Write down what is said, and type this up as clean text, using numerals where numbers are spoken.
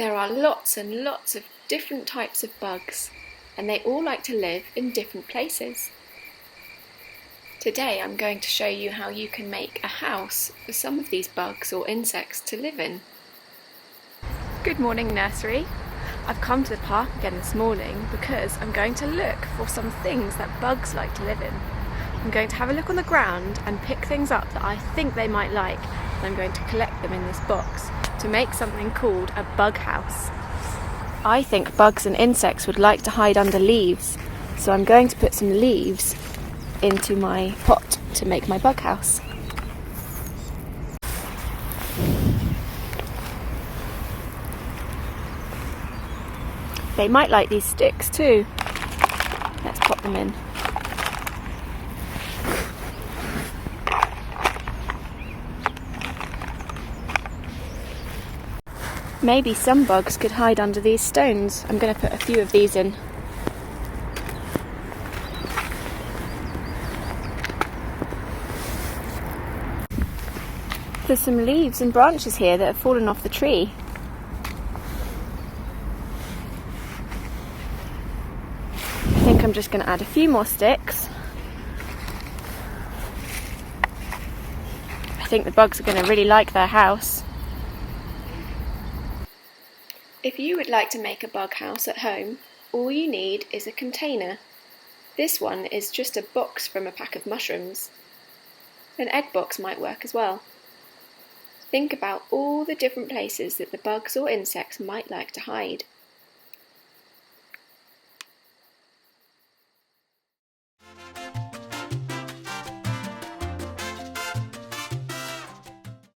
There are lots and lots of different types of bugs, and they all like to live in different places. Today I'm going to show you how you can make a house for some of these bugs or insects to live in. Good morning, nursery. I've come to the park again this morning because I'm going to look for some things that bugs like to live in. I'm going to have a look on the ground and pick things up that I think they might like, and I'm going to collect them in this box to make something called a bug house. I think bugs and insects would like to hide under leaves, so I'm going to put some leaves into my pot to make my bug house. They might like these sticks too. Let's pop them in. Maybe some bugs could hide under these stones. I'm going to put a few of these in. There's some leaves and branches here that have fallen off the tree. I think I'm just going to add a few more sticks. I think the bugs are going to really like their house. If you would like to make a bug house at home, all you need is a container. This one is just a box from a pack of mushrooms. An egg box might work as well. Think about all the different places that the bugs or insects might like to hide.